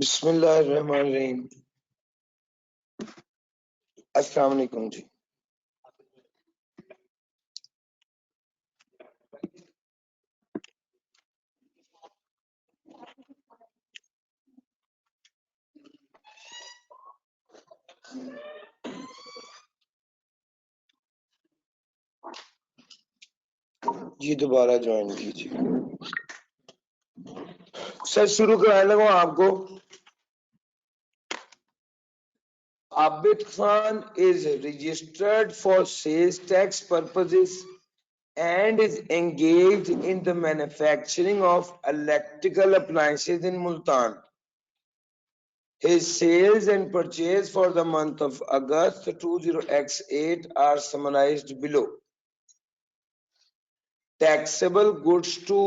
बिस्मिल्लाहिर्रहमानिर्रहीम। अस्सलाम वालेकुम जी। जी दोबारा ज्वाइन कीजिए। सर शुरू कराने लगा आपको। Abid Khan is registered for sales tax purposes and is engaged in the manufacturing of electrical appliances in Multan. His sales and purchase for the month of August 20x8 are summarized below. Taxable goods to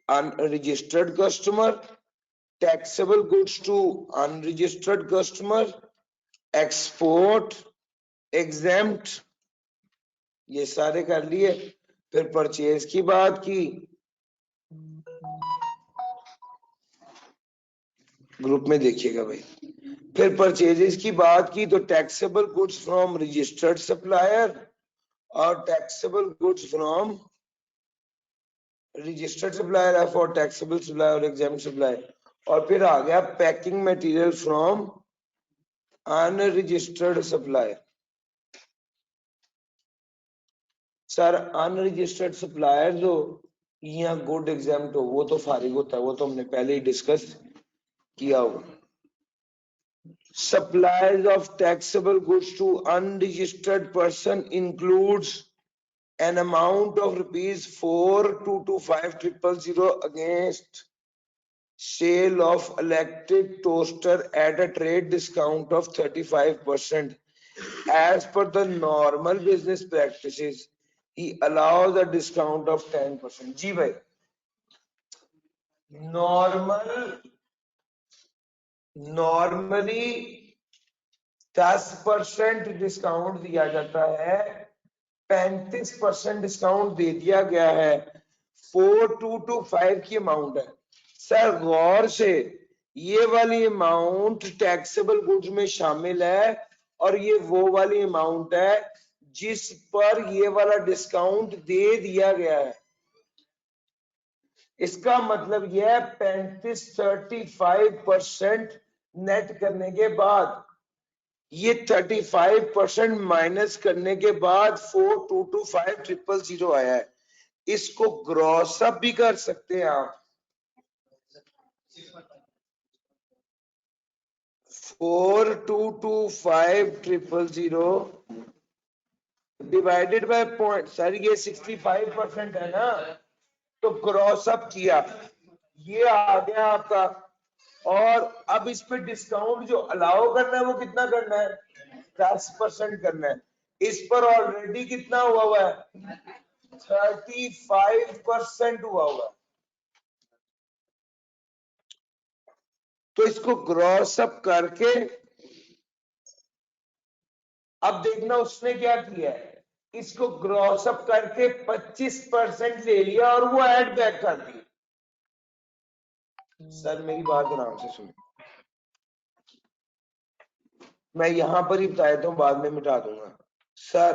unregistered customer, taxable goods to unregistered customer, export, exempt, ये सारे कर लिए। फिर purchase की बात की, group में देखिएगा भाई। फिर परचेजेस की बात की तो taxable goods from registered supplier और taxable goods from registered supplier है फॉर टैक्सेबल सप्लायर और एग्जाम सप्लायर। और फिर आ गया packing material from unregistered supplier. Sir unregistered supplier जो यहाँ गुड एग्जाम्प्ट हो वो तो फारिग होता है, वो तो हमने पहले ही डिस्कस किया हो। Supplies of taxable goods to unregistered person includes an amount of rupees 4,225,000 against sale of electric toaster at a trade discount of 35%. As per the normal business practices, he allows a discount of 10%. जी भाई, normally 10% discount दिया जाता है, 35% discount दे दिया गया है, 4225 की amount है। Sir गौर से ये वाली अमाउंट टैक्सेबल गुड्स में शामिल है और ये वो वाली अमाउंट है जिस पर ये वाला डिस्काउंट दे दिया गया है। इसका मतलब यह है 35% नेट करने के बाद, ये 35% माइनस करने के बाद 4,225,000 आया है। इसको ग्रॉस अप भी कर सकते हैं आप। 4,225,000 डिवाइडेड बाय पॉइंट, सर ये 65% है ना, तो ग्रॉस अप किया, ये आ गया आपका। और अब इस पे डिस्काउंट जो अलाउ करना है वो कितना करना है, 10% करना है। इस पर ऑलरेडी कितना हुआ है, 35% हुआ है। तो इसको ग्रॉस अप करके अब देखना उसने क्या किया है, इसको ग्रॉस अप करके 25% ले लिया और वो ऐड बैक कर दिया। सर मेरी बात आराम से सुनो, मैं यहां पर ही बता देता हूं, बाद में मिटा दूंगा। सर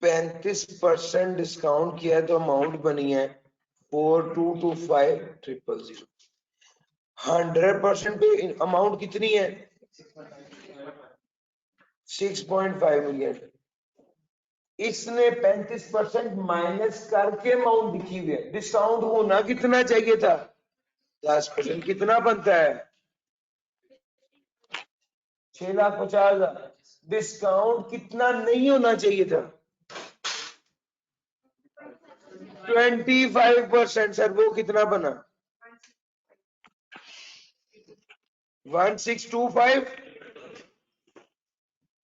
35% डिस्काउंट किया है तो अमाउंट बनी है 4,225,000। 100% पे अमाउंट कितनी है, 6.5 मिलियन। इसने 35% माइनस करके अमाउंट लिखी हुई है। डिस्काउंट होना कितना चाहिए था, 10%। कितना बनता है, 6,50,000। डिस्काउंट कितना नहीं होना चाहिए था, 25%। सर वो कितना बना, 1625।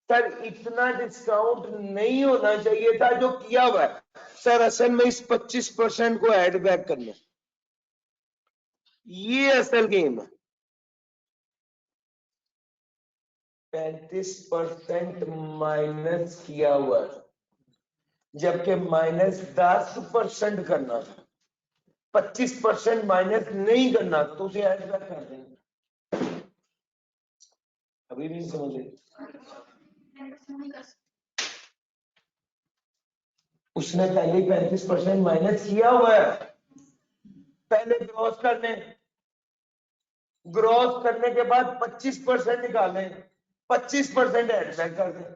सर इतना डिस्काउंट नहीं होना चाहिए था जो किया हुआ है। सर असल में इस 25% को ऐड बैक करना, ये असल गेम है। 35% माइनस किया हुआ है, जबकि माइनस 10% करना था। 25% माइनस नहीं करना तो उसे ऐड बैक कर देंगे। अभी भी नहीं समझे? उसने पहले 35% माइनस किया हुआ है। पहले ग्रॉस कर लें, ग्रॉस करने के बाद 25% निकालें, 25% एड बैक कर दें।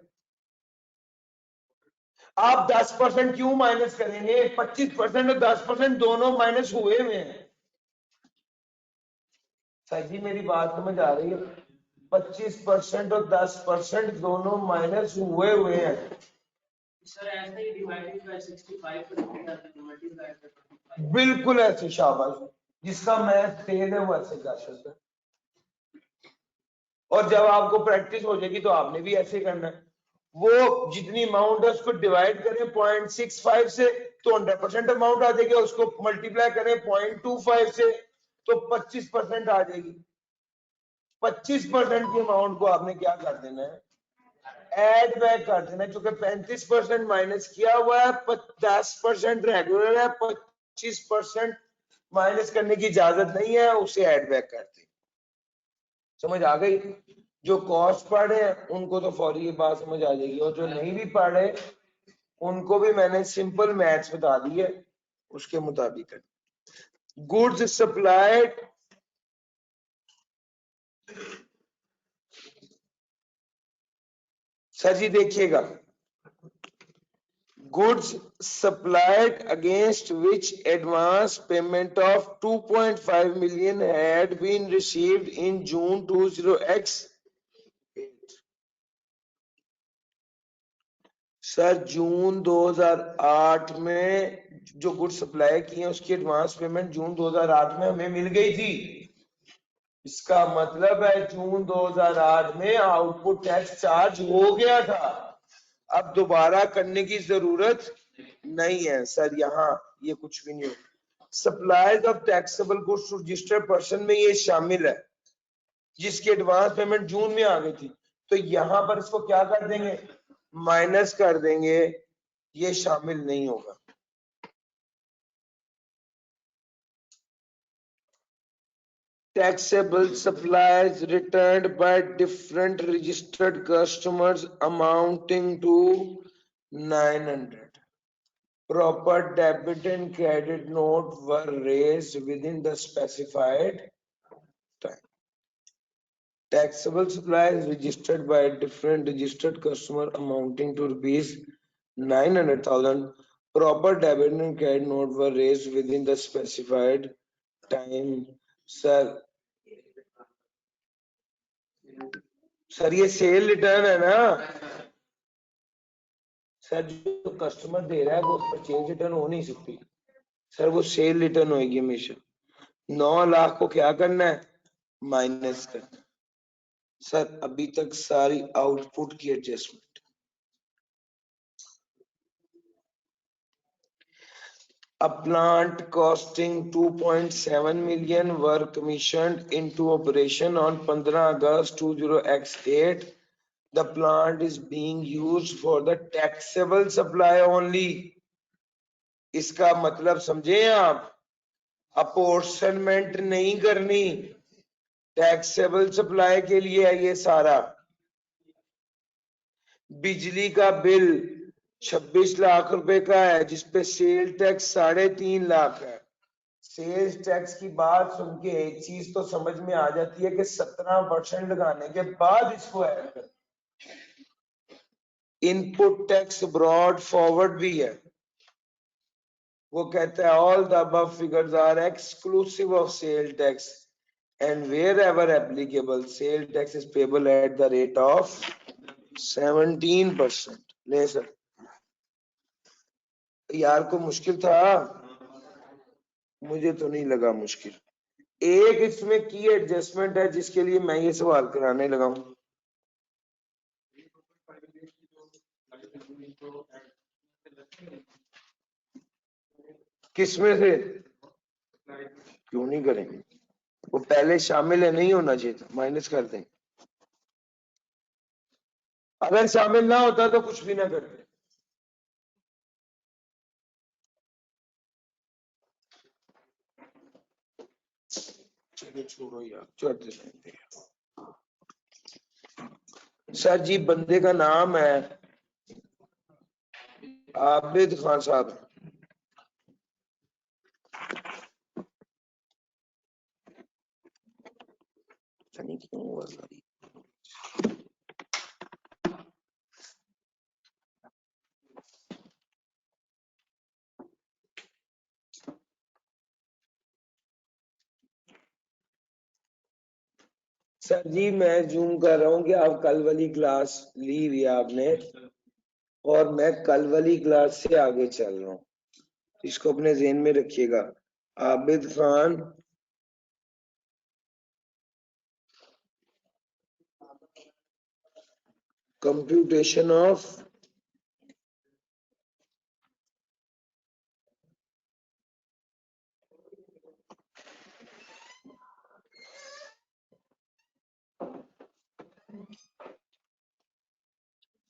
आप 10% क्यों माइनस करेंगे? 25% और 10% दोनों माइनस हुए हुए हैं। सर जी मेरी बात समझ आ रही है? 25% और 10% दोनों माइनस हुए हुए हैं। सर ऐसे ही डिवाइडेड बाय 65 बिल्कुल ऐसे, शाबाश। जिसका मैथ तेज है वो ऐसे कर सकता है। और जब आपको प्रैक्टिस हो जाएगी तो आपने भी ऐसे करना है। वो जितनी अमाउंट है उसको डिवाइड करें 0.65 से तो 100% अमाउंट आ जाएगी, उसको मल्टीप्लाई करें 0.25 से तो 25% आ जाएगी। 25% की अमाउंट को आपने क्या कर देना है? ऐड बैक कर देना है। क्योंकि 35% माइनस किया हुआ है, 10% रेगुलर है, 25% माइनस करने की इजाजत नहीं है, उसे ऐड बैक करते। समझ आ गई? जो कॉस्ट पढ़े उनको तो फौरी ये बात समझ आ जाएगी, और जो नहीं भी पढ़े उनको भी मैंने सिंपल मैथ्स बता दी है, उसके मुताबिक। गुड्स सप्लाइड सर जी देखिएगा, goods supplied against which advance payment of 2.5 million had been received in June 20X. Sir June 2008 में जो गुड सप्लाई किए उसकी एडवांस पेमेंट जून 2008 में हमें मिल गई थी। इसका मतलब है जून 2008 में आउटपुट टैक्स चार्ज हो गया था, अब दोबारा करने की जरूरत नहीं है। सर यहाँ ये कुछ भी नहीं हो। Supplies of taxable goods registered person में ये शामिल है जिसकी एडवांस पेमेंट जून में आ गई थी, तो यहां पर इसको क्या कर देंगे? माइनस कर देंगे, ये शामिल नहीं होगा। Taxable supplies returned by different registered customers amounting to 900. Proper debit and credit note were raised within the specified time. Taxable supplies registered by different registered customer amounting to rupees 900,000. Proper debit and credit note were raised within the specified time. Sir ये cell return है ना sir, जो customer दे रहा है वो purchase return हो नहीं सकती सर, वो सेल रिटर्न होगी हमेशा। 9 लाख को क्या करना है? माइनस करना। सर अभी तक सारी आउटपुट की adjustment. A plant costing 2.7 million were commissioned into operation on 15 August 20X8. The plant is being used for the taxable supply only. इसका मतलब समझे आप? अपोर्शनमेंट नहीं करनी, टैक्सेबल सप्लाई के लिए है ये सारा। बिजली का बिल 26 लाख रुपए का है जिसपे सेल टैक्स 3.5 लाख है। सेल्स टैक्स की बात सुन के एक चीज तो समझ में आ जाती है कि 17% लगाने के बाद इसको ऐड कर। इनपुट टैक्स ब्रॉड फॉरवर्ड भी है, वो कहता है all the above figures are exclusive of sale tax and wherever applicable sale tax is payable at the rate of 17%. ले सर, यार को मुश्किल था? मुझे तो नहीं लगा मुश्किल। एक इसमें की एडजस्टमेंट है जिसके लिए मैं ये सवाल कराने लगा हूं। किसमें से? क्यों नहीं करेंगे? वो पहले शामिल है, नहीं होना चाहिए था, माइनस कर दें। अगर शामिल ना होता तो कुछ भी ना करते। चलो छोड़ो यार, चलते सर जी बंदे का नाम है आबिद खान साहब। नहीं क्यों हुआ सॉरी। सर जी मैं जूम कर रहा हूँ कि आप कल वाली क्लास ली हुई है आपने, और मैं कल वाली क्लास से आगे चल रहा हूँ, इसको अपने ज़हन में रखिएगा। Abid Khan computation of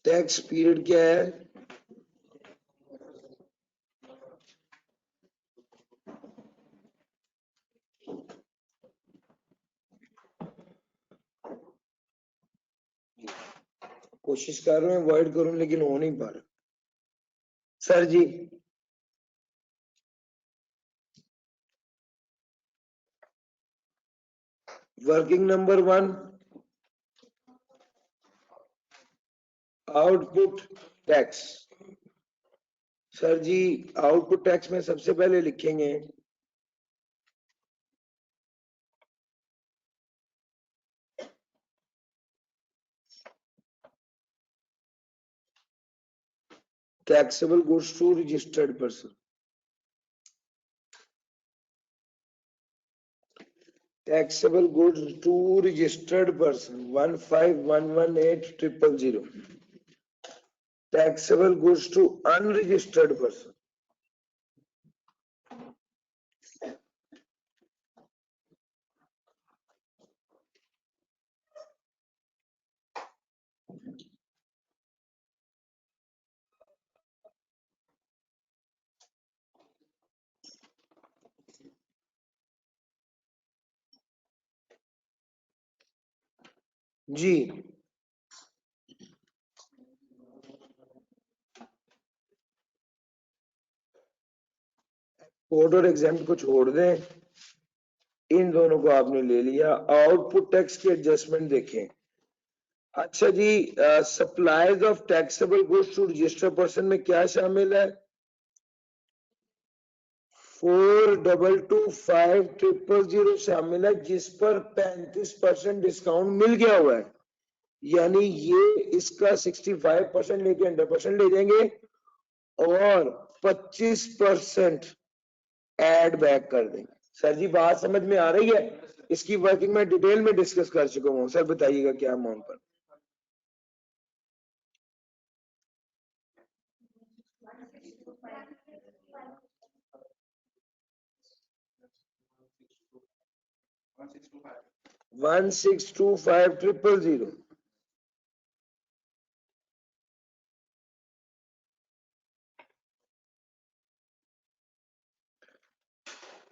tax period क्या है? कोशिश कर रहे हैं अवॉइड करूं लेकिन हो नहीं पा रहा। Sir ji working number 1 output tax. Sir ji output tax में सबसे पहले लिखेंगे taxable goods to registered person। taxable goods to registered person 15118,000। taxable goods to unregistered person जी। कोड और एग्जाम को छोड़ दें, इन दोनों को आपने ले लिया। आउटपुट टैक्स की एडजस्टमेंट देखें। अच्छा जी supplies of taxable goods to registered person में क्या शामिल है? 4225,000 शामिल है, जिस पर 35% डिस्काउंट मिल गया हुआ है, यानी ये इसका 65% लेके 100% ले जाएंगे और 25% ऐड बैक कर देंगे। सर जी बात समझ में आ रही है? इसकी वर्किंग में डिटेल में डिस्कस कर चुका हूँ। सर बताइएगा क्या अमाउंट पर। वन 1,625,000।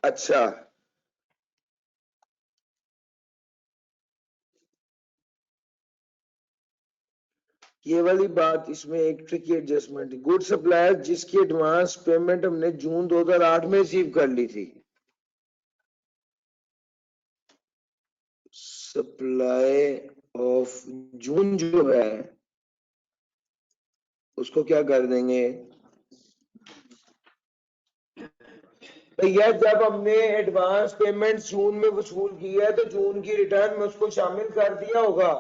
अच्छा ये वाली बात, इसमें एक ट्रिकी एडजस्टमेंट। गुड सप्लायर जिसकी एडवांस पेमेंट हमने जून 2008 में रिसीव कर ली थी, सप्लाई ऑफ जून जो है उसको क्या कर देंगे भैया? जब हमने एडवांस पेमेंट जून में वसूल किया है तो जून की रिटर्न में उसको शामिल कर दिया होगा,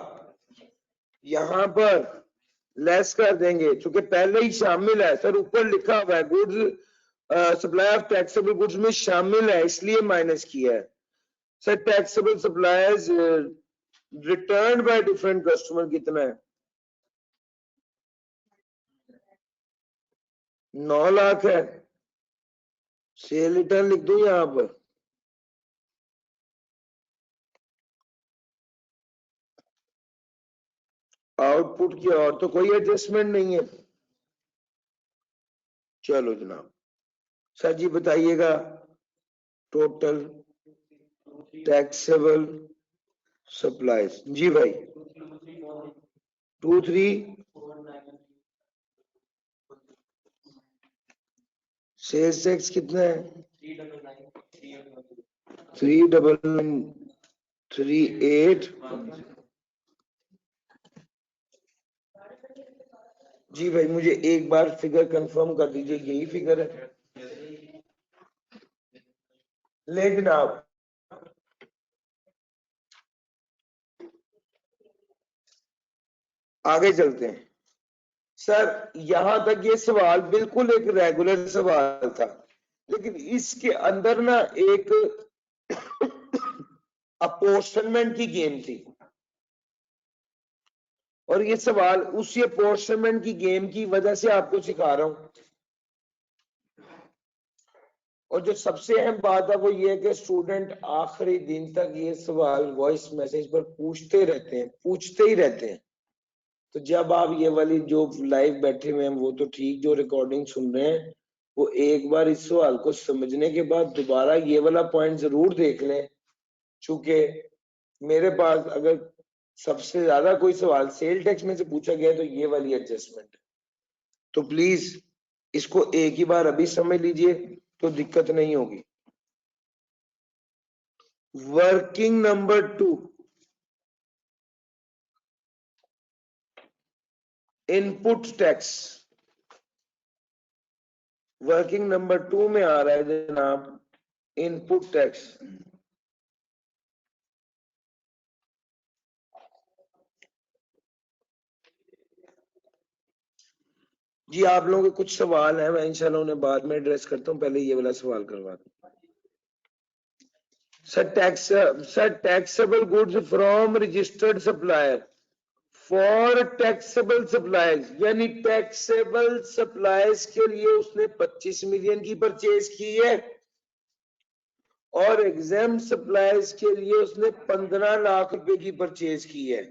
यहाँ पर लेस कर देंगे क्योंकि पहले ही शामिल है। सर ऊपर लिखा हुआ है goods supply of taxable goods में शामिल है, इसलिए माइनस किया है। Sir taxable suppliers return by different customer कितना है? 9 लाख है। सेल रिटर्न लिख दो यहाँ पर। आउटपुट की और तो कोई एडजस्टमेंट नहीं है। चलो जनाब सर जी बताइएगा टोटल टैक्सेबल सप्लाईज। जी भाई 23 सेल्स टैक्स कितना है 39938। जी भाई मुझे एक बार फिगर कंफर्म कर दीजिए, यही फिगर है? लेकिन आप आगे चलते हैं। सर यहां तक ये सवाल बिल्कुल एक रेगुलर सवाल था, लेकिन इसके अंदर ना एक अपोर्शनमेंट की गेम थी, और ये सवाल उसी अपोर्शनमेंट की गेम की वजह से आपको सिखा रहा हूं। और जो सबसे अहम बात है वो ये है कि स्टूडेंट आखिरी दिन तक ये सवाल वॉइस मैसेज पर पूछते ही रहते हैं। तो जब आप ये वाली जो लाइव बैठे हुए हैं वो तो ठीक, जो रिकॉर्डिंग सुन रहे हैं वो एक बार इस सवाल को समझने के बाद दोबारा ये वाला पॉइंट जरूर देख लें। चूंकि मेरे पास अगर सबसे ज्यादा कोई सवाल सेल टैक्स में से पूछा गया तो ये वाली एडजस्टमेंट, तो प्लीज इसको एक ही बार अभी समझ लीजिए तो दिक्कत नहीं होगी। Working number 2, input tax. Working number 2 में आ रहा है जनाब इनपुट टैक्स। जी आप लोगों के कुछ सवाल हैं, मैं इंशाल्लाह उन्हें बाद में एड्रेस करता हूं, पहले ये वाला सवाल करवा दूं। Sir taxable goods from registered supplier for taxable suppliers, यानी टैक्सेबल सप्लायर्स के लिए उसने 25 मिलियन की परचेज की है, और एग्जाम सप्लायर्स के लिए उसने 15 लाख रुपए की परचेज की है।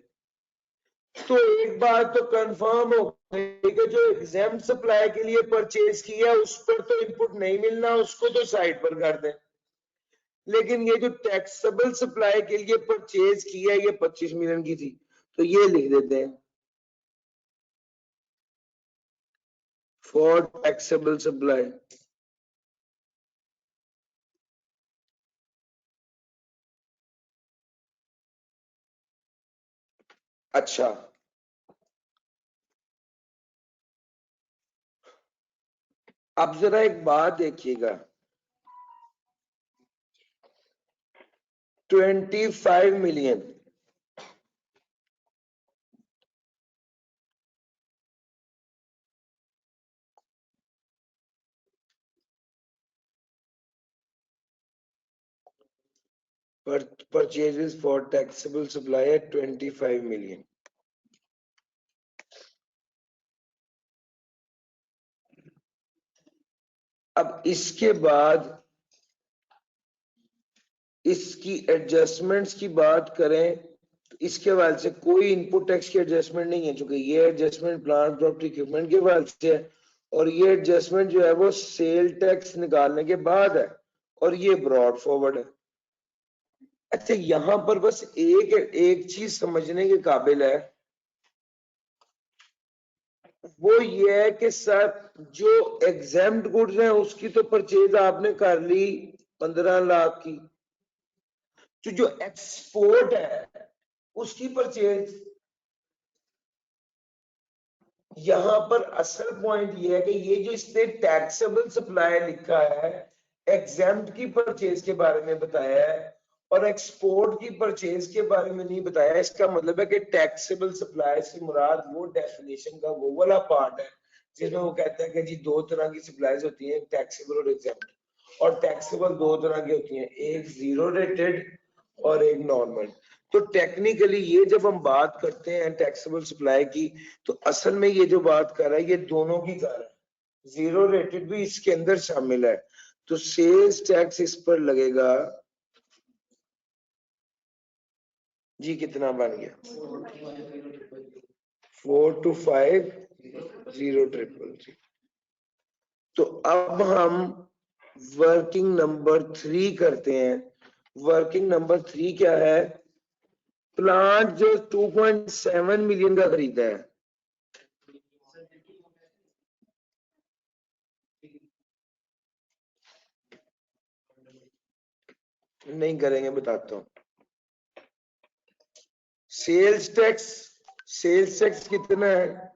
तो एक बात तो कंफर्म हो गई कि जो एग्जाम सप्लाई के लिए परचेज किया उस पर तो इनपुट नहीं मिलना, उसको तो साइड पर कर दें। लेकिन ये जो टैक्सेबल सप्लाई के लिए परचेज किया ये 25 मिलियन की थी, तो ये लिख देते हैं फॉर टैक्सेबल सप्लाई। अच्छा अब जरा एक बात देखिएगा, 25 million purchases for taxable supplier 25 million। अब इसके बाद इसकी एडजस्टमेंट्स की बात करें तो इसके हवाले से कोई इनपुट टैक्स की एडजस्टमेंट नहीं है, चूंकि ये एडजस्टमेंट प्लांट प्रॉपर्टी इक्विपमेंट के हवाले से है, और ये एडजस्टमेंट जो है वो सेल टैक्स निकालने के बाद है, और ये ब्रॉड फॉरवर्ड है। अच्छा यहां पर बस एक चीज समझने के काबिल है, वो ये है कि सर जो एग्जाम्प्ट गुड्स हैं उसकी तो परचेज आपने कर ली 15 लाख की, तो जो एक्सपोर्ट है उसकी परचेज, यहां पर असल पॉइंट ये है कि ये जो इसने टैक्सेबल सप्लाई लिखा है, एग्जाम्प्ट की परचेज के बारे में बताया है और एक्सपोर्ट की परचेज के बारे में नहीं बताया। इसका मतलब है कि टैक्सेबल सप्लाई से मुराद वो डेफिनेशन का वो वाला पार्ट है जिसमें वो कहता है कि जी दो तरह की सप्लाईज होती हैं, टैक्सेबल और एग्जाम्प्ट, और टैक्सेबल दो तरह की होती हैं, एक जीरो रेटेड और एक नॉर्मल। तो टेक्निकली ये जब हम बात करते हैं टैक्सेबल सप्लाई की, तो असल में ये जो बात कर रहा है ये दोनों की कर रहा है, जीरो रेटेड भी इसके अंदर शामिल है। तो सेल्स टैक्स इस पर लगेगा जी, कितना बन गया 425033। तो अब हम वर्किंग नंबर 3 करते हैं। वर्किंग नंबर 3 क्या है? प्लांट जो 2.7 मिलियन का खरीदा है, नहीं करेंगे, बताता हूँ। सेल्स टैक्स कितना है?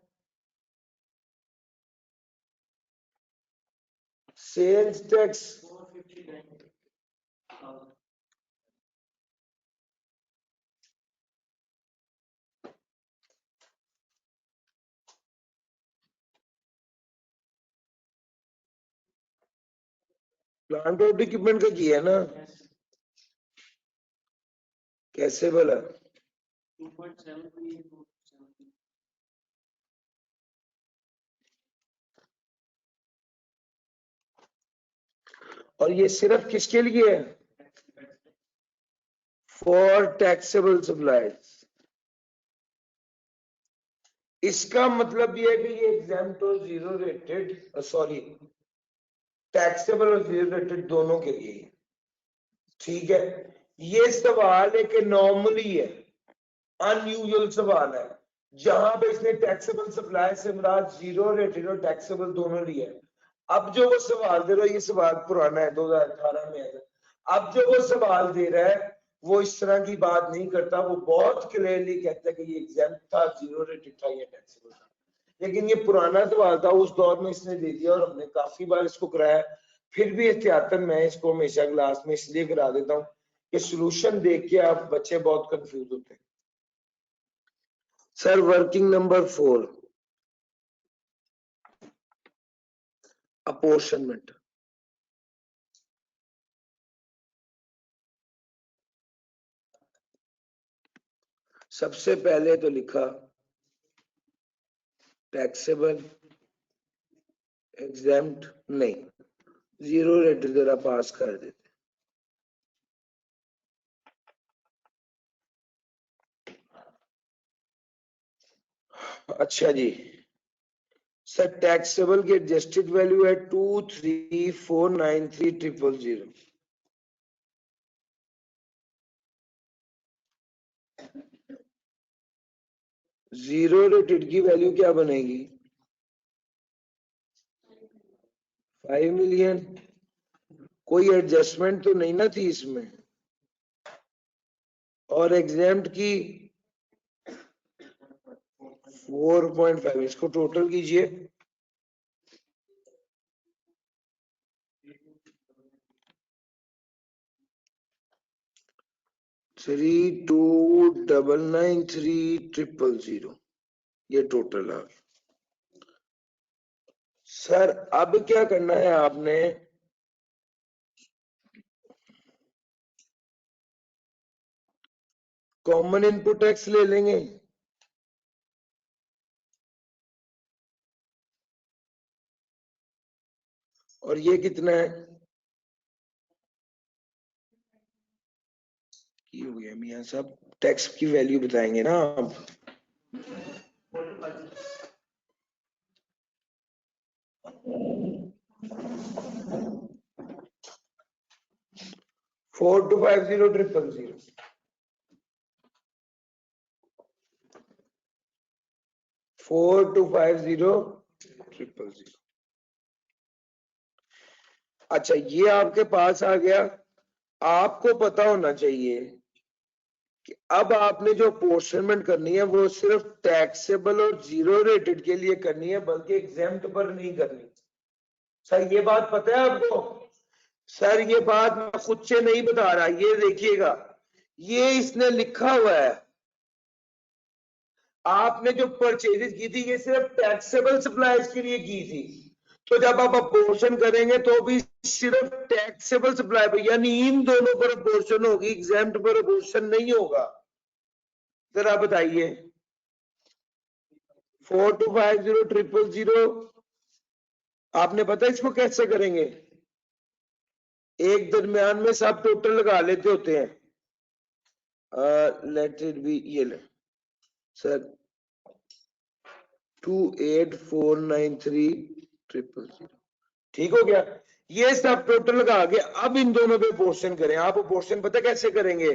Sales tax 459,000। प्लांट और इक्विपमेंट का किया है ना? कैसे बोला? 2.7 और ये सिर्फ किसके लिए है? For taxable supplies. इसका मतलब ये है कि ये एग्जाम्प्ट और जीरो रेटेड, सॉरी, टैक्सेबल और जीरो रेटेड दोनों के लिए, ठीक है। ये सवाल एक नॉर्मली है, अनयूजुअल सवाल है, जहां पे इसने टैक्सेबल सप्लाई से मुराद जीरो रेटेड और टैक्सेबल दोनों लिए है। अब जो वो सवाल दे रहा है, ये सवाल पुराना है, 2018 में है। अब जो वो सवाल दे रहा है वो इस तरह की बात नहीं करता, वो बहुत क्लियरली कहता है कि ये एग्जाम्प्ट था, जीरो रेटेड था या टैक्सेबल था। लेकिन ये पुराना सवाल था, उस दौर में इसने दे दिया और हमने काफी बार इसको कराया। फिर भी एहतियातन मैं इसको हमेशा क्लास में इसलिए करा देता हूँ कि सोल्यूशन देख के आप बच्चे बहुत कंफ्यूज होते हैं। Sir working number 4, apportionment. सबसे पहले तो लिखा टैक्सेबल, एग्जाम्प्ट नहीं, जीरो रेट जरा पास कर देते। अच्छा जी सर, टैक्सेबल की एडजस्टेड वैल्यू है 23493,000। जीरो रेटेड की वैल्यू क्या बनेगी? 5 मिलियन। कोई एडजस्टमेंट तो नहीं ना थी इसमें? और एग्जाम्प्ट की 4.5। इसको टोटल कीजिए। 32993000 ये टोटल है। सर अब क्या करना है आपने? कॉमन इनपुट टैक्स ले लेंगे। और ये कितना है? की हो गया मियां साहब, टैक्स की वैल्यू बताएंगे ना आप? 4250,000। 4250,000। अच्छा ये आपके पास आ गया। आपको पता होना चाहिए कि अब आपने जो अपोर्शनमेंट करनी है वो सिर्फ टैक्सेबल और जीरो रेटेड के लिए करनी है, बल्कि एग्जाम्प्ट पर नहीं करनी। सर ये बात पता है आपको? सर ये बात मैं खुद से नहीं बता रहा, ये देखिएगा, ये इसने लिखा हुआ है। आपने जो परचेजेस की थी ये सिर्फ टैक्सेबल सप्लाईज के लिए की थी, तो जब आप अपोर्शन करेंगे तो भी सिर्फ टैक्सेबल सप्लाई पर, यानी इन दोनों पर अपोर्शन होगी, एग्जाम्प्ट पर अपोर्शन नहीं होगा। जरा बताइए। 4250,000 आपने पता इसको कैसे करेंगे? एक दरमियान में सब टोटल लगा लेते होते हैं। लेट इट बी, ये ले सर 28493000। ठीक हो गया? ये सब टोटल लगा के अब इन दोनों पे पोर्शन करें। आप पोर्शन पता कैसे करेंगे?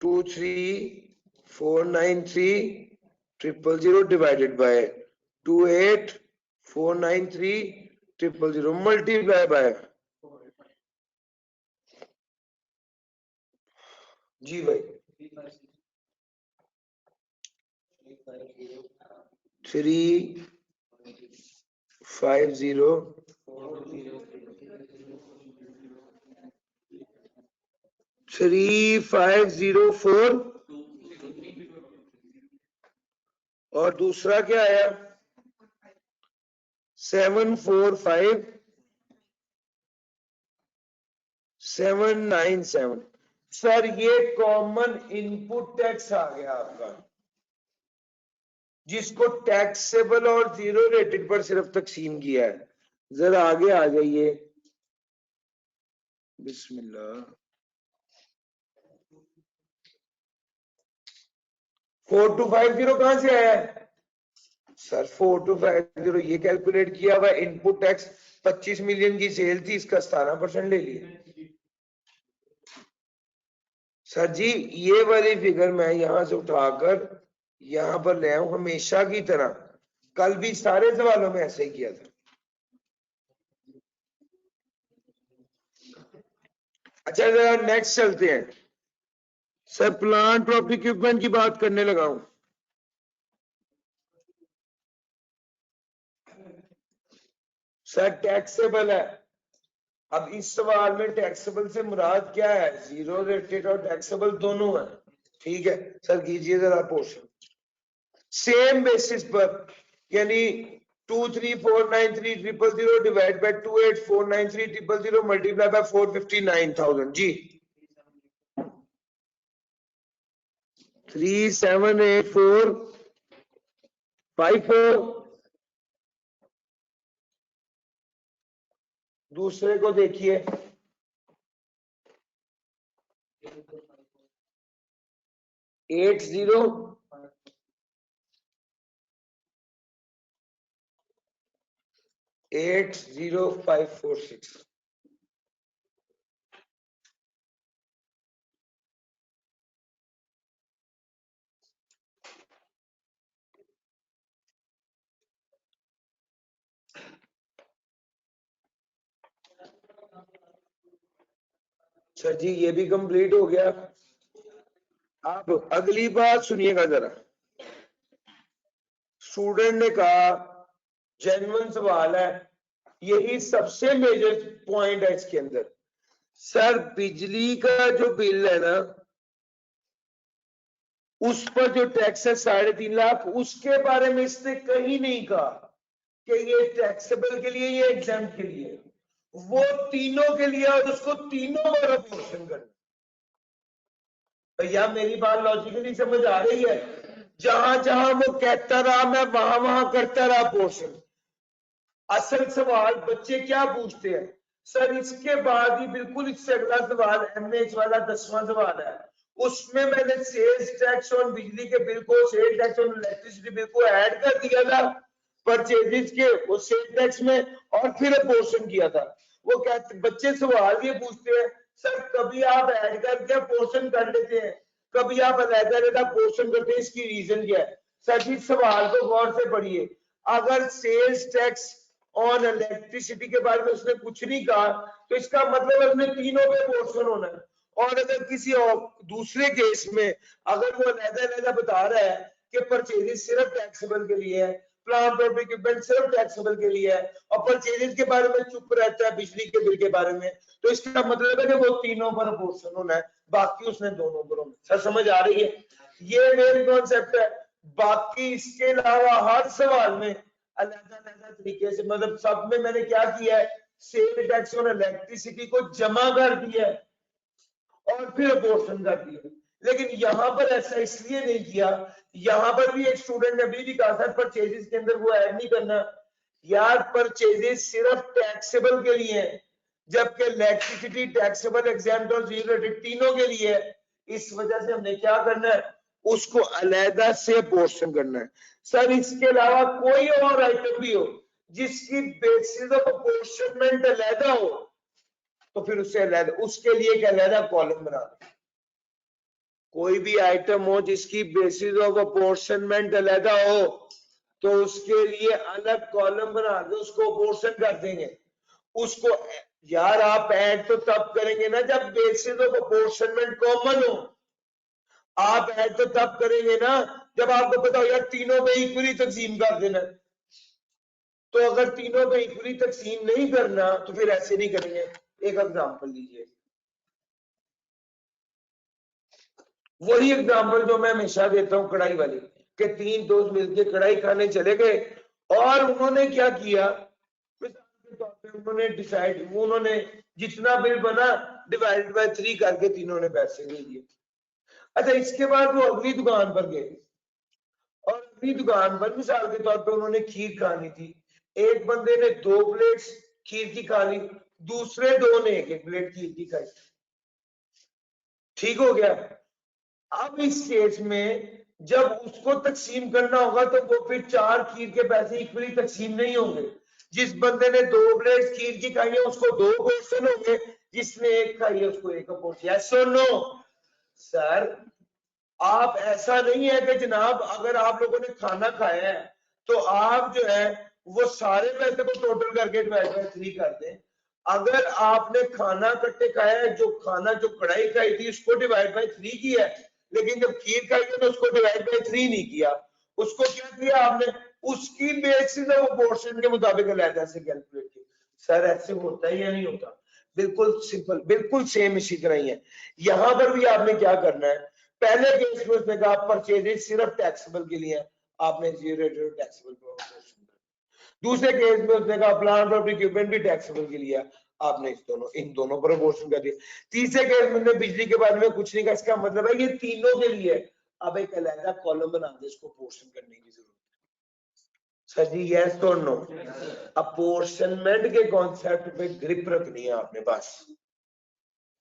23493,000 divided by 28,493,000 multiply by जी भाई 350 3504 और दूसरा क्या आया 745797। सर ये कॉमन इनपुट टैक्स आ गया आपका, जिसको टैक्सेबल और जीरो रेटेड पर सिर्फ तकसीम किया है। जरा आगे आ जाइए, बिस्मिल्लाह। 4250 कहां से आया है सर? 4250 ये कैलकुलेट किया हुआ इनपुट टैक्स 25 मिलियन की सेल थी, इसका 17% ले लिया। सर जी ये वाली फिगर मैं यहां से उठाकर यहां पर ले आऊं हमेशा की तरह, कल भी सारे सवालों में ऐसे ही किया था। अच्छा जरा नेक्स्ट चलते हैं सर, प्लांट और इक्विपमेंट की बात करने लगा हूं। सर टैक्सेबल है, अब इस सवाल में टैक्सेबल से मुराद क्या है? जीरो रेटेड और टैक्सेबल दोनों है, ठीक है सर। कीजिए जरा पोर्शन सेम बेसिस पर, यानी 23493,000 डिवाइड बाय 28,493,000 मल्टीप्लाई बाय 459,000 जी 378454। दूसरे को देखिए 80546। सर जी ये भी कंप्लीट हो गया। अब अगली बात सुनिएगा जरा, स्टूडेंट ने कहा जेन्युइन सवाल है, यही सबसे मेजर पॉइंट है इसके अंदर। सर बिजली का जो बिल है ना, उस पर जो टैक्स है 3.5 लाख, उसके बारे में इसने कहीं नहीं कहा कि ये टैक्सेबल के लिए, ये एग्जाम के लिए, वो तीनों के लिए, और उसको तीनों पर अपोर्शन करना। भैया मेरी बात लॉजिकली समझ आ रही है? जहां जहां वो कहता रहा मैं वहां वहां करता रहा पोर्शन। असल सवाल बच्चे क्या पूछते हैं सर, इसके बाद ही बिल्कुल इससे अगला सवाल एमएच वाला 10वां सवाल है, उसमें मैंने सेल्स टैक्स और बिजली के बिल को, सेल टैक्स और इलेक्ट्रिसिटी बिल को ऐड कर दिया था परचेजेस के वो सेल टैक्स में, और फिर अपोर्शन किया था। वो कहते बच्चे सवाल ये पूछते हैं सर कभी आप ऐड करके पोर्शन कर लेते हैं, कभी आप अलग-अलग पोर्शन करते हैं, इसकी रीजन क्या है? सर इस सवाल को गौर से पढ़िए। अगर सेल्स टैक्स और इलेक्ट्रिसिटी के बारे में उसने कुछ नहीं कहा, तो इसका मतलब है उसने तीनों पे पोर्शन होना है। और अगर किसी और दूसरे केस में अगर वो अलग-अलग बता रहा है कि परचेजेस सिर्फ टैक्सेबल के लिए है, प्लांट और इक्विपमेंट सिर्फ टैक्सेबल के लिए है, और परचेजेस के बारे में चुप रहता है बिजली के बिल के बारे में, तो इसका मतलब है कि वो तीनों पर पोर्शन होना है, बाकी उसने दोनों पर होना है। सर समझ आ रही है? ये मेन कॉन्सेप्ट है। बाकी इसके अलावा हर सवाल में अलग-अलग तरीके से, मतलब सब में मैंने क्या किया है, सेल टैक्स और इलेक्ट्रिसिटी को जमा कर दिया है और फिर अपोर्शन कर दिया। लेकिन यहां पर ऐसा इसलिए नहीं किया, यहां पर भी एक स्टूडेंट ने अभी भी कहा था परचेजेस के अंदर वो ऐड नहीं करना। यार परचेजेस सिर्फ टैक्सेबल के लिए है, जबकि इलेक्ट्रिसिटी टैक्सेबल, एग्जाम्प्ट और जीरो रेटेड तीनों के लिए है। इस वजह से हमने क्या करना है, उसको अलहदा से पोर्शन करना है। सर इसके अलावा कोई और आइटम भी हो जिसकी बेसिस ऑफ अपोर्शनमेंट अलहदा हो, तो फिर उससे अलहदा, उसके लिए एक अलहदा कॉलम बना दें। कोई भी आइटम हो जिसकी बेसिस ऑफ अपोर्शनमेंट अलग हो तो उसके लिए अलग कॉलम बना के उसको अपोर्शन कर देंगे। उसको यार आप ऐड तो तब करेंगे ना जब बेसिस ऑफ अपोर्शनमेंट कॉमन हो। आप ऐड तो तब करेंगे ना जब आपको पता हो यार तीनों में इक्वली तकसीम कर देना। तो अगर तीनों में इक्वली तकसीम नहीं करना तो फिर ऐसे नहीं करेंगे। एक एग्जांपल लीजिए, वही एग्जांपल जो मैं हमेशा देता हूं कढ़ाई वाली, कि 3 दोस्त मिलकर कढ़ाई खाने चले गए और उन्होंने क्या किया, उन्होंने डिसाइड, उन्होंने जितना बिल बना डिवाइड बाय 3 करके तीनों ने पैसे दे दिए। अच्छा, इसके बाद वो अगली दुकान पर गए और अगली दुकान पर मिसाल के तौर पे उन्होंने खीर खानी थी। एक बंदे ने 2 प्लेट्स खीर की खा ली, दूसरे 2 ने 1 प्लेट खीर की खाई। ठीक हो गया। अब इस केस में जब उसको तकसीम करना होगा तो वो फिर 4 खीर के पैसे इक्वली तकसीम नहीं होंगे। जिस बंदे ने 2 प्लेट खीर की खाई है उसको 2 पोर्शन होंगे, जिसने 1 खाई है उसको 1 पोर्शन। यस और नो? सर आप ऐसा नहीं है कि जनाब अगर आप लोगों ने खाना खाया है तो आप जो है वो सारे पैसे को टोटल करके डिवाइड बाय 3 कर दें। अगर आपने खाना इकट्ठे खाया है, जो खाना जो कढ़ाई खाई थी उसको डिवाइड बाय 3 किया है, लेकिन जब खीर खाई थी तो उसको डिवाइड बाय 3 नहीं किया। उसको क्या किया आपने, उसकी बेसिस वो पोर्शन के मुताबिक अलग से कैलकुलेट किया। सर ऐसे होता है या नहीं होता? बिल्कुल सिंपल, बिल्कुल सेम इसी तरह ही है। यहां पर भी आपने क्या करना है, पहले केस में उसने कहा परचेजेज सिर्फ टैक्सेबल के लिए है, आपने 0 टैक्सेबल पोर्शन। दूसरे केस में उसने कहा प्लांट और इक्विपमेंट भी टैक्सेबल के लिए, आपने इन दोनों पर अपोर्शन कर दिया। तीसरे केस में बिजली के बारे में कुछ नहीं कहा, इसका मतलब है ये तीनों के लिए अब एक अलग कॉलम बना दे इसको अपोर्शन करने की जरूरत है। सर जी यस और नो? अपोर्शनमेंट के कॉन्सेप्ट पे ग्रिप रखनी है आपने बस।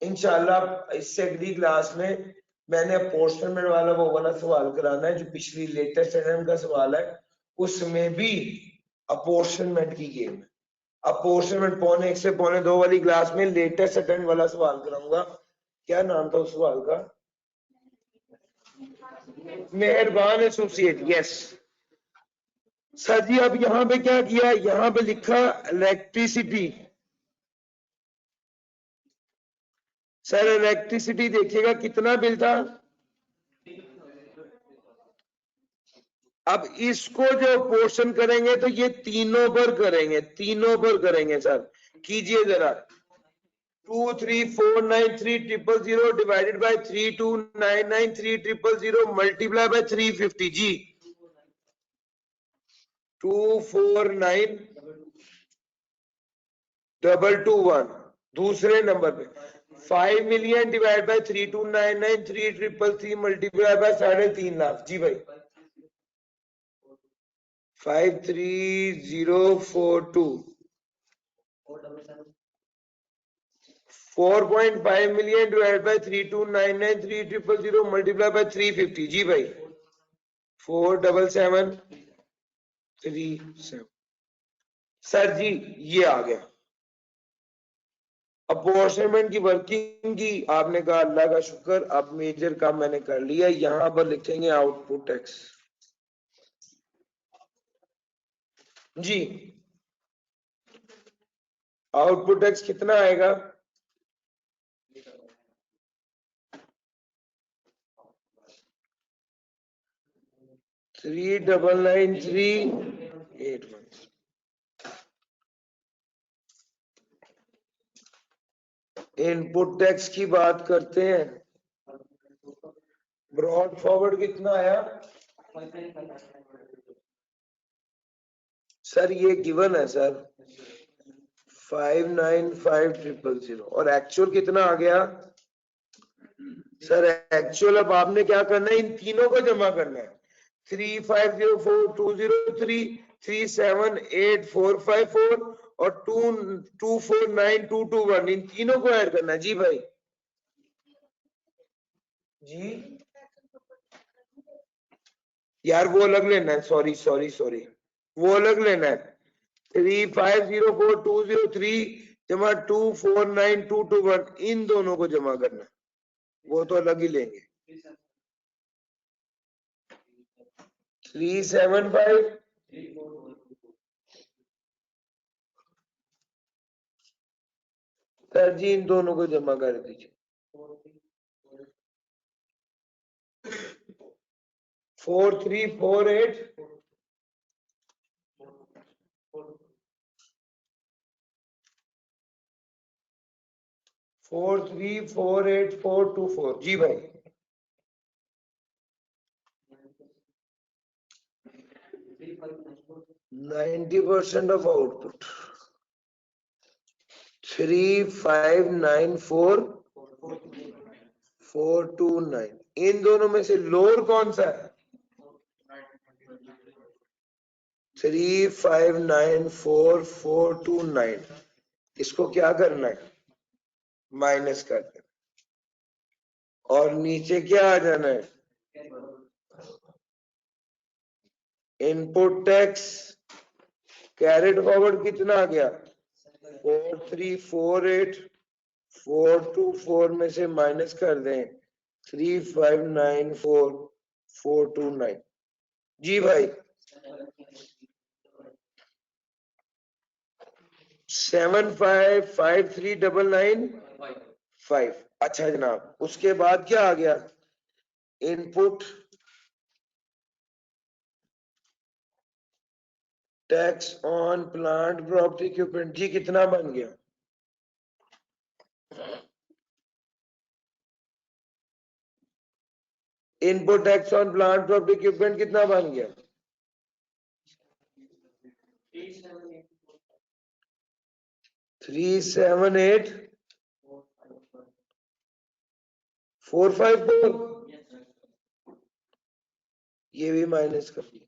इंशाल्लाह इससे अगली क्लास में मैंने अपोर्शनमेंट वाला वो वाला सवाल कराना है जो पिछली लेटेस्ट एडम का सवाल है, उसमें भी अपोर्शनमेंट की गेम है। अपोर्शनमेंट 1:45 से 1:45 वाली क्लास में लेटेस्ट अटेंड वाला सवाल कराऊंगा। क्या नाम था उस सवाल का? मेहरबान एसोसिएट। यस सर जी। अब यहां पे क्या किया, यहां पे लिखा इलेक्ट्रिसिटी। सर इलेक्ट्रिसिटी देखिएगा कितना बिल था। अब इसको जो पोर्शन करेंगे तो ये तीनों पर करेंगे, तीनों पर करेंगे। सर कीजिए जरा, 2349300 डिवाइडेड बाय 3299300 मल्टीप्लाई बाय 350 जी। 249221 दूसरे नंबर पे 5 million divide by 3299300 multiply by 3.5 lakh जी भाई 53042 4.5 million divide by 3299300 multiply by 350 जी भाई 47737। सर जी ये आ गया अपोर्शनमेंट की वर्किंग की। आपने कहा अल्लाह का शुक्र, अब मेजर काम मैंने कर लिया। यहां पर लिखेंगे आउटपुट टैक्स जी। आउटपुट टैक्स कितना आएगा? 3999381। इनपुट टैक्स की बात करते हैं। ब्रॉड फॉरवर्ड कितना आया? सर ये गिवन है सर 595000 और एक्चुअल कितना आ गया? सर एक्चुअल अब आपने क्या करना है, इन तीनों को जमा करना है। 3504203 3784454 और 249221 इन तीनों को ऐड करना है जी भाई जी। यार वो अलग लेना है, सॉरी वो अलग लेना है। 3504203 जमा 249221 इन दोनों को जमा करना है, वो तो अलग ही लेंगे। 375 सर जी इन दोनों को जमा कर दीजिए 4348 4348424 जी भाई 90% of output 3594429 इन दोनों में से लोअर कौन सा है 3594429 इसको क्या करना है माइनस कर देना और नीचे क्या आ जाना है इनपुट टैक्स कैरेट फॉरवर्ड कितना आ गया 4348424 में से माइनस कर दें 3594429 जी भाई 7553995 अच्छा जनाब उसके बाद क्या आ गया input tax on plant property equipment जी कितना बन गया input tax on plant property equipment कितना बन गया 378454 ये भी माइनस कर दिया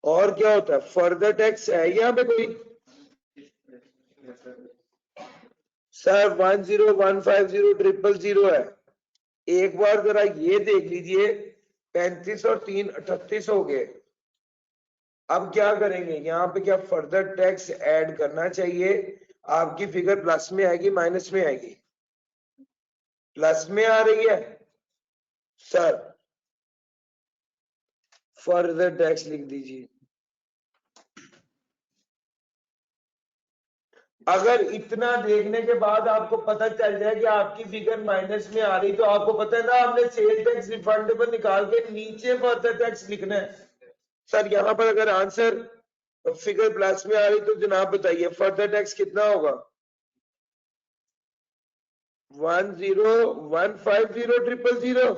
और क्या होता है फर्दर टैक्स है यहाँ पे कोई सर 1015000 है एक बार जरा ये देख लीजिए 35 और 3 38 हो गए अब क्या करेंगे यहाँ पे क्या फर्दर टैक्स ऐड करना चाहिए आपकी फिगर प्लस में आएगी माइनस में आएगी प्लस में आ रही है सर फर्दर टैक्स लिख दीजिए अगर इतना देखने के बाद आपको पता चल जाए कि आपकी फिगर माइनस में आ रही तो आपको पता है ना आपने सेल टैक्स रिफंडेबल निकाल के नीचे फर्दर टैक्स लिखना है सर यहाँ पर अगर आंसर फिगर प्लस में आ रही तो जनाब बताइए फर्दर टैक्स कितना होगा 1015000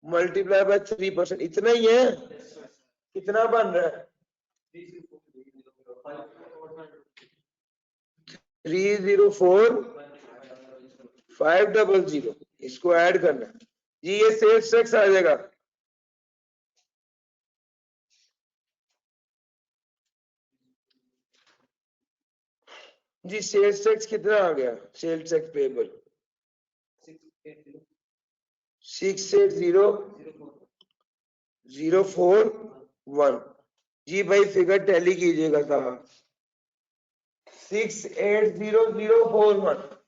मल्टीप्लाई बाय 3% इतना ही है कितना बन रहा है 304500 इसको ऐड करना जी ये सेल्स टैक्स आ जाएगा जी सेल्स टैक्स कितना आ गया सेल्स टैक्स पेबल 680041 जी भाई फिगर टैली कीजिएगा साहब 680041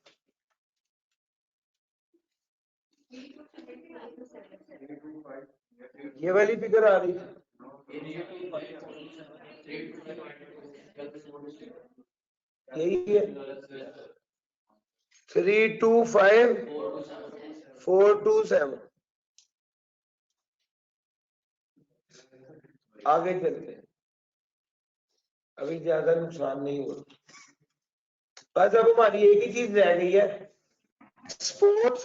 ये वाली फिगर आ रही है यही है 325427 आगे चलते हैं अभी ज्यादा नुकसान नहीं हुआ बस अब हमारी एक ही चीज रह गई है एक्सपोर्ट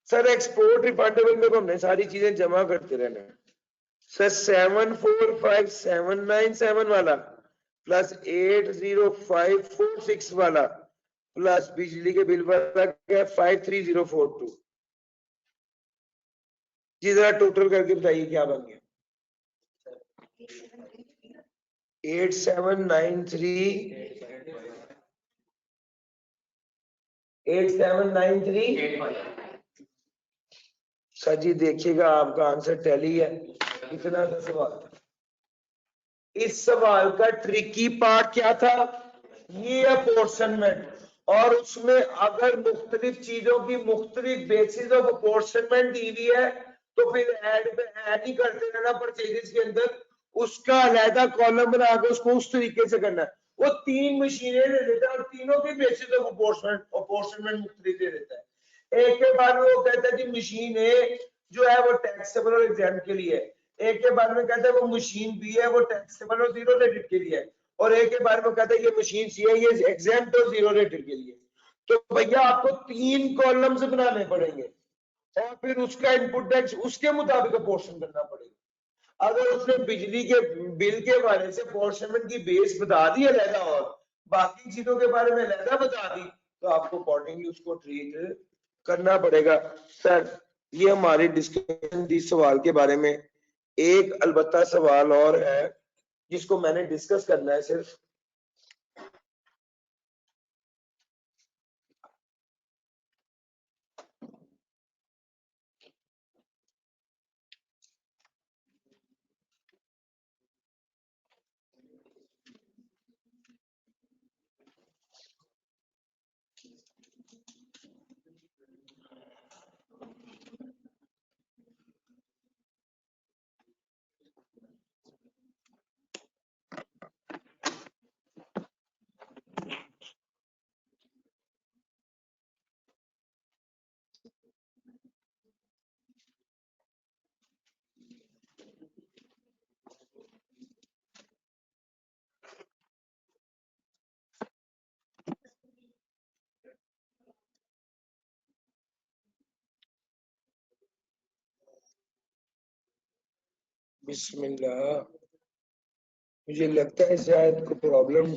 सर एक्सपोर्ट रिफंडेबल में हमने सारी चीजें जमा करते रहना है सर 745797 वाला प्लस 80546 वाला प्लस बिजली के बिल वाला क्या 53042 जी जरा टोटल करके बताइए क्या बन गया 8793 सर जी देखिएगा आपका आंसर टैली है कितना था सवाल इस सवाल का ट्रिकी पार्ट क्या था ये अपोर्शनमेंट और उसमें अगर मुख्तलिफ चीजों की मुख्तलिफ बेसिस ऑफ अपॉर्चनमेंट दी हुई है तो फिर ऐड पे ऐड ही करते रहना परचेजेस के अंदर, उसका अलहदा कॉलम बना के उसको उस तरीके से करना है। वो 3 मशीनें दे देता है और तीनों की बेसिस ऑफ अपॉर्चनमेंट मुख्तलिफ दे देता है। एक के बाद वो कहता है कि मशीन ए जो है वो टैक्सेबल और एग्जाम के लिए है, एक के बारे में कहता है वो मशीन बी है वो टैक्सेबल और जीरो रेटेड के लिए है, और एक के बारे में कहता है ये मशीन सी है ये एग्जाम्प्ट और जीरो रेटेड के लिए। तो भैया आपको 3 कॉलम्स बनाने पड़ेंगे और फिर उसका इनपुट टैक्स उसके मुताबिक पोर्शन करना पड़ेगा। अगर उसने बिजली के बिल के बारे से पोर्शनमेंट की बेस बता दी अलहदा और बाकी चीजों के बारे में अलहदा बता दी तो आपको अकॉर्डिंगली उसको ट्रीट करना पड़ेगा। सर ये हमारी डिस्कशन थी सवाल के बारे में। एक अलबत्ता सवाल और है जिसको मैंने डिस्कस करना है सिर्फ। बिस्मिल्लाह, मुझे लगता है शायद कोई प्रॉब्लम।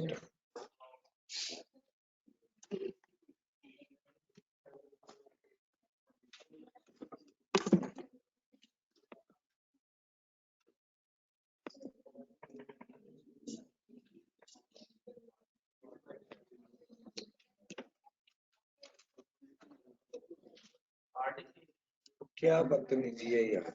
क्या बदतमीजी है यार।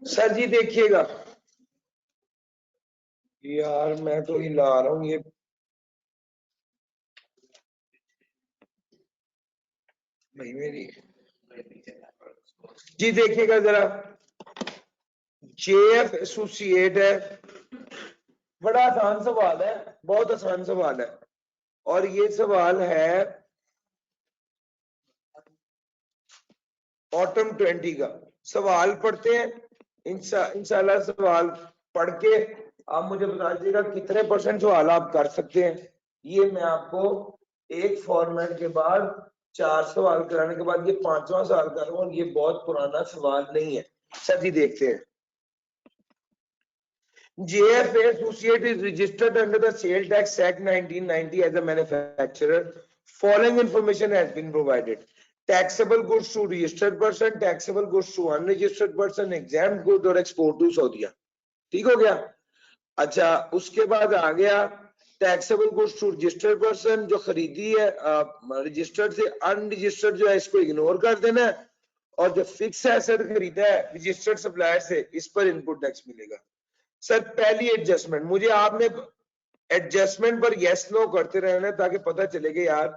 सर जी देखिएगा यार, मैं तो हिला रहा हूँ ये। भाई मेरी जी देखिएगा जरा, जेएफ एसोसिएट है, बड़ा आसान सवाल है, बहुत आसान सवाल है। और ये सवाल है ऑटम 20 का। सवाल पढ़ते हैं इंशाल्लाह। सवाल पढ़ के आप मुझे बता दीजिएगा कितने % सवाल आप कर सकते हैं। ये मैं आपको एक फॉर्मेट के बाद 4 सवाल कराने के बाद ये 5वां सवाल कर रहा हूँ। ये बहुत पुराना सवाल नहीं है। सर जी देखते हैं। JFA Associate is registered under the Sale Tax Act 1990 as a manufacturer. Following information has been provided. Taxable goods to registered person, taxable goods to unregistered person, exempt goods और export to Saudi. ठीक हो गया। अच्छा उसके बाद आ गया taxable goods to registered person, जो खरीदी है रजिस्टर्ड से, अनरजिस्टर्ड जो है इसको इग्नोर कर देना है, और जो फिक्स एसेट खरीदा है रजिस्टर्ड सप्लायर से इस पर इनपुट टैक्स मिलेगा। सर पहली एडजस्टमेंट, मुझे आपने एडजस्टमेंट पर यस नो करते रहना ताकि पता चलेगा यार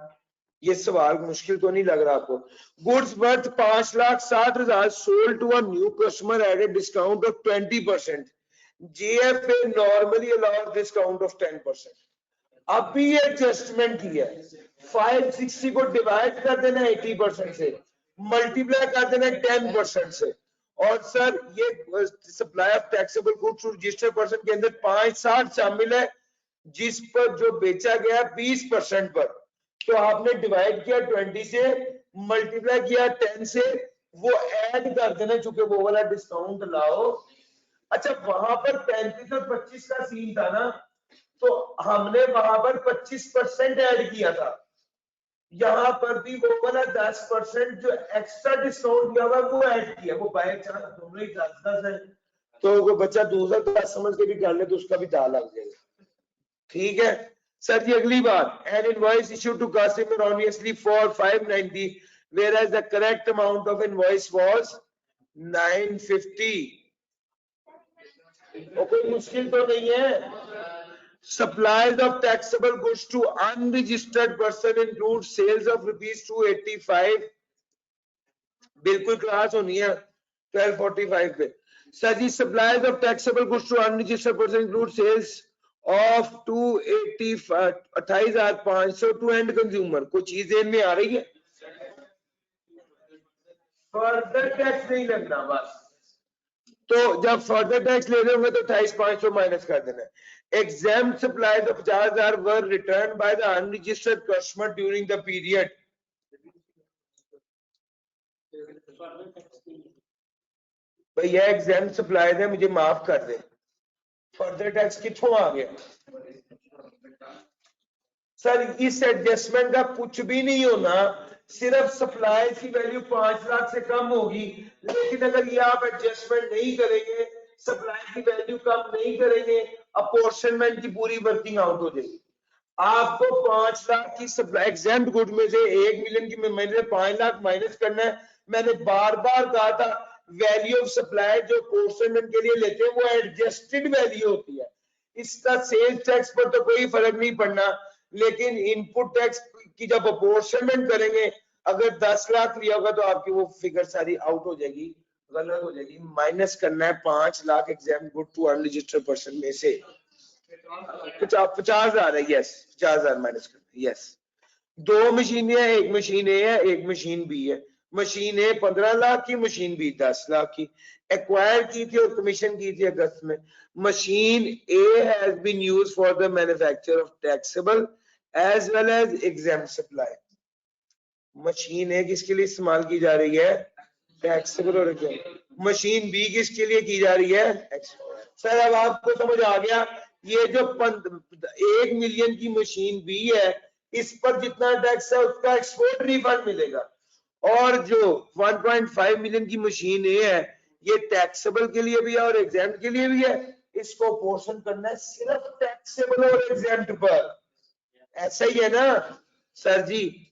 ये सवाल मुश्किल तो नहीं लग रहा आपको। Goods worth 5,60,000 sold to a new customer at a discount of 20%। JFA normally allows discount of 10%। अभी ये एडजस्टमेंट की है। 560 को डिवाइड कर देना 80% से, मल्टीप्लाई कर देना 10% से, और सर ये supply of taxable goods to registered person के अंदर 560 शामिल है जिस पर जो बेचा गया 20% पर, तो आपने डिवाइड किया 20 से, मल्टीप्लाई किया 10 से, वो ऐड कर देना चूंकि वो वाला डिस्काउंट लाओ। अच्छा वहां पर 35 और 25 का सीन था ना, तो हमने वहां पर 25% ऐड किया था। यहाँ पर भी वो वाला 10% जो एक्स्ट्रा डिस्काउंट दिया हुआ है वो ऐड किया, वो बाय चांस दोनों ही 10-10 है, तो वो बच्चा दूसरा 10 समझ के भी कर ले तो उसका भी 10 लग जाएगा। ठीक है सर जी। अगली बात, an invoice issue to customer obviously for 590 whereas the correct amount of invoice was 950। और कोई मुश्किल तो नहीं है। Supplies of taxable goods to unregistered person include sales of rupees 285। बिल्कुल क्लास होनी है 1245 पे। सर जी supplies of taxable goods to unregistered person include sales of 285 28,500 to end consumer। कोई चीज इनमें आ रही है? फर्दर टैक्स नहीं लगना बस। तो जब फर्दर टैक्स ले होंगे तो 28,500 माइनस कर देना है। Exam supplies of 50,000 were return by the unregistered customer during the period. भैया एग्जाम सप्लाईज है, मुझे माफ कर दे, फर्दर टैक्स कितों आ गया? सर इस एडजस्टमेंट का कुछ भी नहीं होना, सिर्फ सप्लाई की वैल्यू 5 लाख से कम होगी, लेकिन अगर ये आप एडजस्टमेंट नहीं करेंगे, सप्लाई की वैल्यू कम नहीं करेंगे, अपॉर्शनमेंट की पूरी वर्किंग आउट हो जाएगी। आपको 5 लाख की सप्लाई एग्जाम्प्ट गुड में से 1 मिलियन की मैंने 5 लाख माइनस करना है। मैंने बार बार कहा था वैल्यू ऑफ सप्लाई जो अपॉर्शनमेंट के लिए लेते हैं वो एडजस्टेड वैल्यू होती है, इसका सेल्स टैक्स पर तो कोई फर्क नहीं पड़ना, लेकिन इनपुट टैक्स की जब अपॉर्शनमेंट करेंगे, अगर 10 लाख लिया होगा तो आपकी वो फिगर सारी आउट हो जाएगी, गलत हो जाएगी। माइनस करना है 5 lakh exam good to unregistered person में से 50,000 है, यस 50,000 माइनस करना है, यस। दो मशीनें हैं, एक मशीन ए है एक मशीन बी है। मशीन ए 15 लाख की, मशीन बी 10 लाख की। एक्वायर की थी और कमीशन की थी अगस्त में। Machine A has been used for the manufacture of taxable as well as exempt supply. Machine A किसके लिए इस्तेमाल की जा रही है? टैक्सेबल और एग्जाम। मशीन बी किसके लिए की जा रही है? सर अब आपको समझ आ गया, ये जो 1 मिलियन की मशीन बी है, इस पर जितना टैक्स है उसका एक्सपोर्ट रिफंड मिलेगा, और जो 1.5 मिलियन की मशीन ए है ये टैक्सेबल के लिए भी है और एग्जाम के लिए भी है। इसको पोर्शन करना है सिर्फ टैक्सेबल और एग्जाम पर, ऐसा ही है ना सर जी?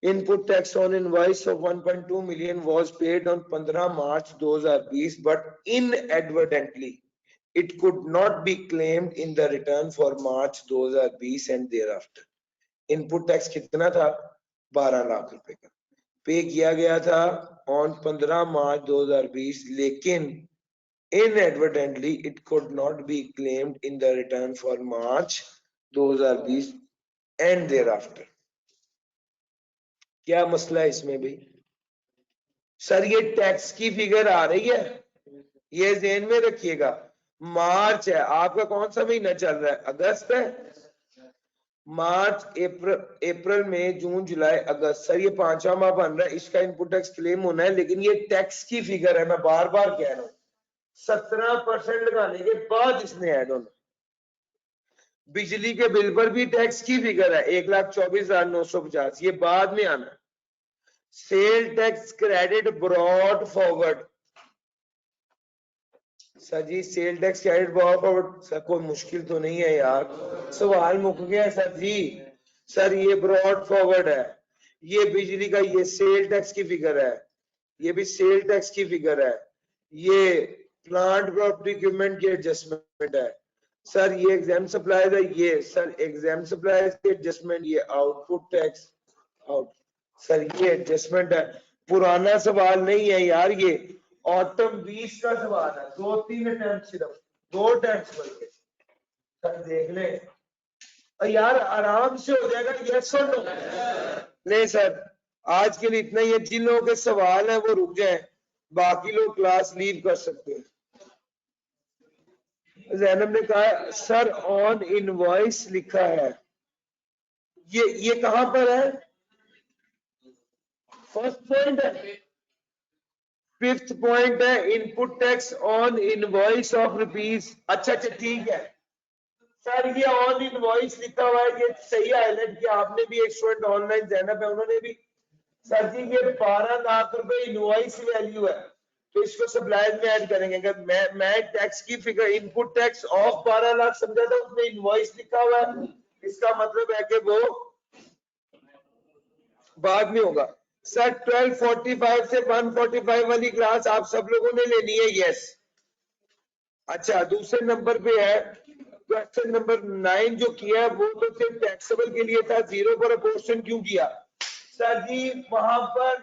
Input tax on invoice of 1.2 million was paid on 15 March 2020, but inadvertently it could not be claimed in the return for March 2020 and thereafter. Input tax कितना था? 12 लाख रुपए का पे किया गया था on 15 मार्च 2020, लेकिन inadvertently it could not be claimed in the return for March 2020 and thereafter. क्या मसला है इसमें भाई? सर ये टैक्स की फिगर आ रही है, ये ध्यान में रखिएगा। मार्च है, आपका कौन सा महीना चल रहा है? अगस्त है। मार्च अप्रैल मई जून जुलाई अगस्त, सर ये 5वां माह बन रहा है, इसका इनपुट टैक्स क्लेम होना है, लेकिन ये टैक्स की फिगर है, मैं बार बार कह रहा हूं। 17% लगाने के बाद इसने ऐड होना। बिजली के बिल पर भी टैक्स की फिगर है 1,24,950, ये बाद में आना। Sale tax credit brought forward, sir ji sale tax credit brought forward, sir कोई मुश्किल तो नहीं है यार, सवाल मुक गया सर जी। सर ये ब्रॉड फॉरवर्ड है, ये बिजली का ये सेल टैक्स की फिगर है, ये भी सेल टैक्स की फिगर है, ये प्लांट प्रॉपर्टी इक्विपमेंट की एडजस्टमेंट है। सर ये एग्जाम सप्लाईज है, ये सर एग्जाम सप्लाईज की एडजस्टमेंट, ये आउटपुट टैक्स आउट, सर ये एडजस्टमेंट है। पुराना सवाल नहीं है यार, ये ऑटम 20 का सवाल है, 2-3 अटेम्प्ट, सिर्फ 2 अटेम्प्ट बल्कि। सर देख ले यार, आराम से हो जाएगा, यस और नो। नहीं सर आज के लिए इतना ही है, जिन लोगों के सवाल है वो रुक जाए, बाकी लोग क्लास लीव कर सकते हैं। जैनब ने कहा सर ऑन इनवॉइस लिखा है, ये कहां पर है? फर्स्ट पॉइंट है, 5th पॉइंट है input tax on invoice of rupees. अच्छा ठीक है, सर ये ऑन इनवॉइस लिखा हुआ है, ये सही हाईलाइट किया आपने भी, एक स्टूडेंट ऑनलाइन जैनब है उन्होंने भी। सर जी ये 12 लाख रुपए इनवॉइस वैल्यू है, तो इसको सप्लायर में ऐड करेंगे। अगर मैं टैक्स की figure input tax of 12 lakh समझा था, उसमें इनवॉइस लिखा हुआ है, इसका मतलब है कि वो बाद में होगा। सर 1245 से 145 वाली क्लास आप सब लोगों ने लेनी है, यस। अच्छा दूसरे नंबर पे है क्वेश्चन नंबर 9 जो किया है वो तो सिर्फ टैक्सेबल के लिए था, जीरो पर अपोर्शन क्यों किया? सर जी वहां पर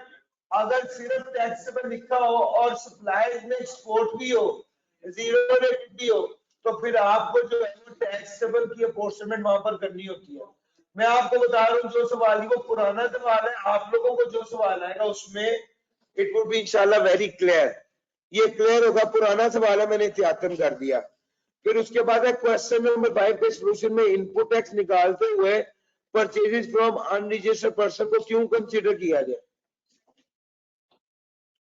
अगर सिर्फ टैक्सेबल लिखा हो और सप्लायर्स में एक्सपोर्ट भी हो, जीरो रेट भी हो, तो फिर आपको जो है वो टैक्सेबल की अपोर्शनमेंट वहां पर करनी होती है। मैं आपको बता रहा हूँ जो सवाल वो पुराना सवाल है, आप लोगों को जो सवाल आएगा उसमें इट वुड बी इंशाल्लाह वेरी क्लियर। ये क्लियर होगा, पुराना सवाल है मैंने एहतियातन कर दिया। फिर उसके बाद है क्वेश्चन नंबर 5 के सॉल्यूशन में इनपुट टैक्स निकालते हुए परचेजेस फ्रॉम अनरजिस्टर्ड पर्सन को क्यों कंसीडर किया जाए?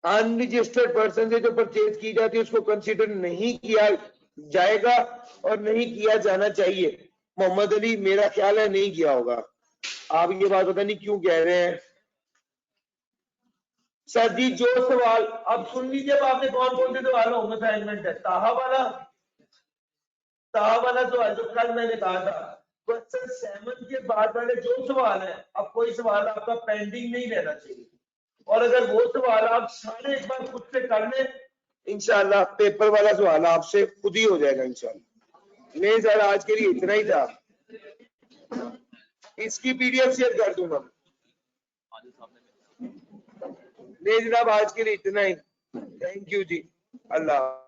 अनरजिस्टर्ड पर्सन से जो परचेज की जाती है उसको कंसीडर नहीं किया जाएगा और नहीं किया जाना चाहिए। मोहम्मद अली मेरा ख्याल है नहीं किया होगा, आप ये बात पता नहीं क्यों कह रहे हैं। सर जी जो सवाल अब सुन लीजिए, अब आपने कौन कौन से सवाल होम असाइनमेंट है, ताहा वाला सवाल जो कल मैंने कहा था, क्वेश्चन 7 के बाद वाले जो सवाल है, अब कोई सवाल आपका पेंडिंग नहीं रहना चाहिए, और अगर वो सवाल आप सारे एक बार खुद से कर लें, इंशाल्लाह पेपर वाला सवाल आपसे खुद ही हो जाएगा इंशाल्लाह। नहीं सर आज के लिए इतना ही था, इसकी पीडीएफ शेयर कर दूंगा। नहीं जनाब आज के लिए इतना ही, थैंक यू जी, अल्लाह।